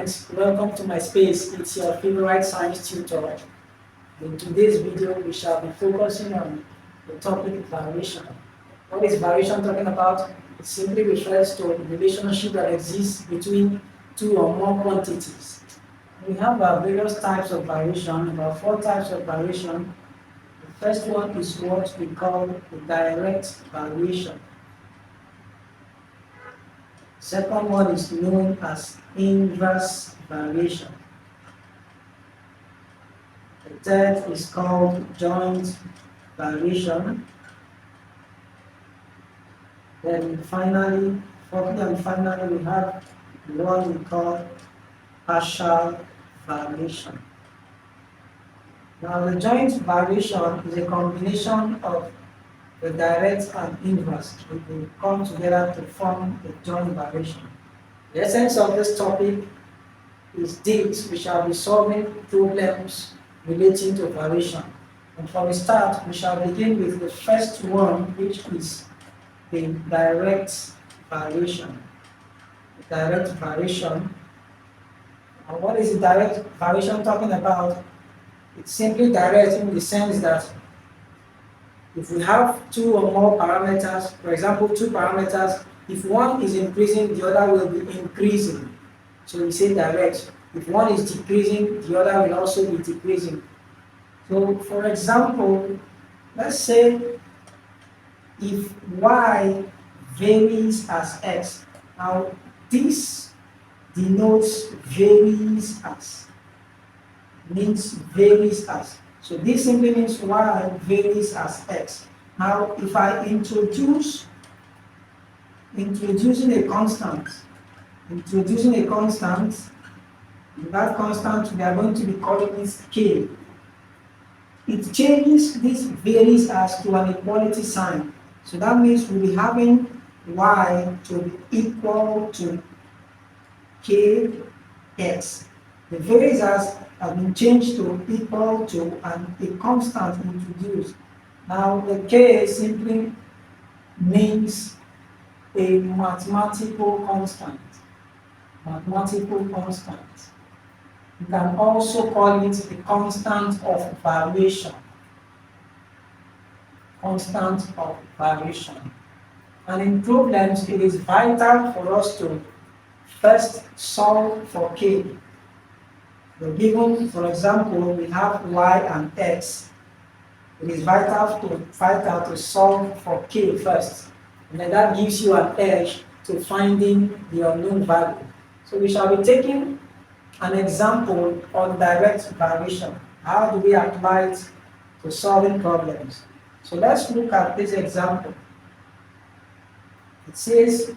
students, welcome to my space. It's your favorite science tutor. In today's video, we shall be focusing on the topic variation. What is variation talking about? It simply refers to a relationship that exists between two or more quantities. We have various types of variation, about 4 types of variation. The first one is what we call the direct variation. Second one is known as inverse variation. The third is called joint variation. Then finally, fourthly and finally, we have what we call partial variation. Now, the joint variation is a combination of the direct and inverse. They come together to form a joint variation. The essence of this topic is this: we shall be solving problems relating to variation. And from the start, we shall begin with the first one, which is the direct variation. The direct variation. And what is the direct variation talking about? It's simply direct in the sense that if we have 2 or more parameters, for example, 2 parameters, if one is increasing, the other will be increasing. So we say direct. If one is decreasing, the other will also be decreasing. So, for example, let's say if y varies as x. Now, this denotes varies as, means varies as. So this simply means y varies as x. Now, if I introducing a constant, that constant we are going to be calling it k. It changes this varies as to an equality sign. So that means we'll be having y to be equal to kx. The varies as has been changed to equal to a constant introduced. Now the k simply means a mathematical constant. You can also call it the constant of variation. And in problems, it is vital for us to first solve for k. So given, for example, we have y and x. It is vital to solve for k first. And then that gives you an edge to finding the unknown value. So we shall be taking an example on direct variation. How do we apply it to solving problems? So let's look at this example. It says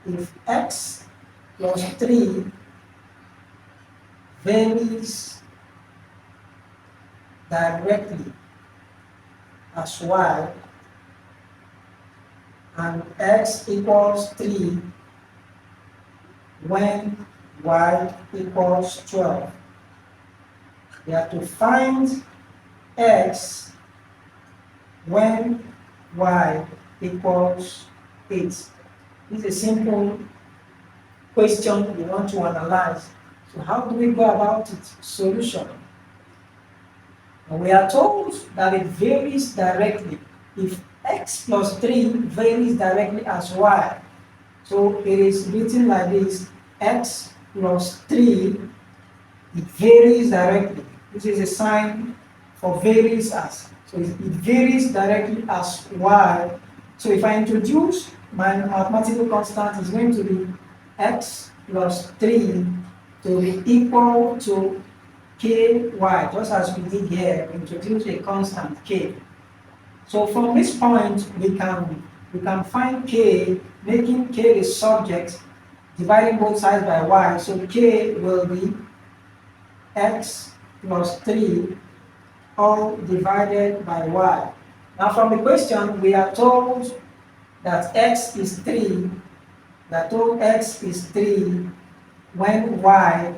if x plus 3 varies directly as y and x equals 3 when y equals 12. We have to find x when y equals 8. This is a simple question we want to analyze. So how do we go about it? Solution. And we are told that it varies directly. If x plus 3 varies directly as y, so it is written like this: x plus 3, it varies directly. This is a sign for varies as. So it varies directly as y. So if I introduce my mathematical constant, is going to be x plus 3 to be equal to ky, just as we did here, introduce a constant k. So from this point, we can find k, making k the subject, dividing both sides by y. So k will be x plus 3 all divided by y. Now from the question, we are told that x is 3, when y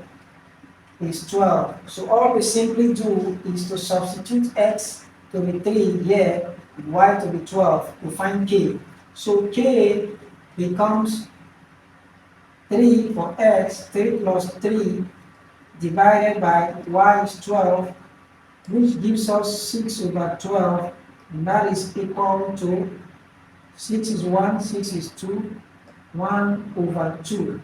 is 12. So all we simply do is to substitute x to be 3 here and y to be 12 to find k. So k becomes 3 for x, 3 plus 3 divided by y is 12, which gives us 6 over 12, and that is equal to 6 is 1, 6 is 2, 1 over 2.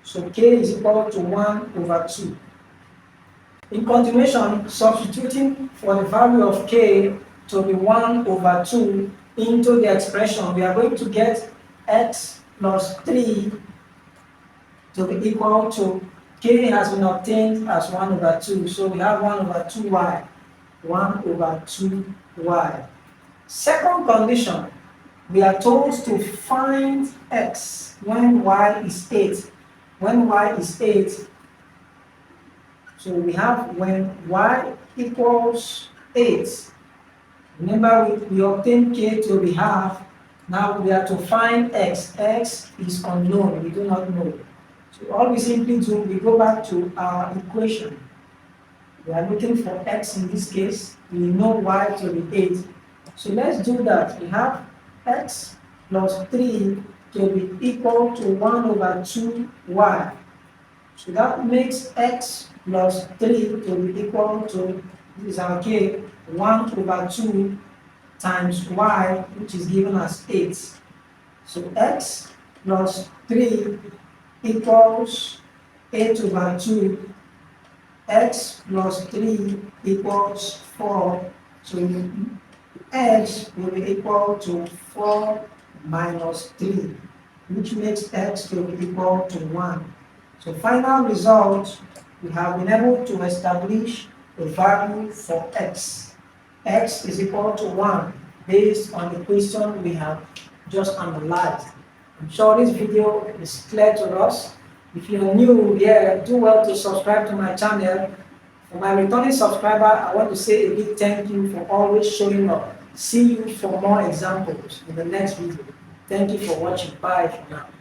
So k is equal to 1 over 2. In continuation, substituting for the value of k to be 1 over 2 into the expression, we are going to get x plus 3 to be equal to k has been obtained as 1 over 2. So we have 1 over 2y. 1 over 2y. Second condition, we are told to find x when y is 8. When y is 8, so we have when y equals 8. Remember, we obtained k to be half. Now we are to find x. X is unknown, we do not know. So all we simply do, we go back to our equation. We are looking for x in this case. We know y to be 8. So let's do that. We have x plus 3 to be equal to 1 over 2y. So that makes x plus 3 to be equal to, this is our k, 1 over 2 times y, which is given as 8. So x plus 3 equals 8 over 2. X plus 3 equals 4. So x will be equal to 4 minus 3, which makes x to be equal to 1. So final result, we have been able to establish a value for x. X is equal to 1 based on the question we have just analyzed. I'm sure this video is clear to us. If you're new here, do well to subscribe to my channel. For my returning subscriber, I want to say a big thank you for always showing up. See you for more examples in the next video. Thank you for watching. Bye for now.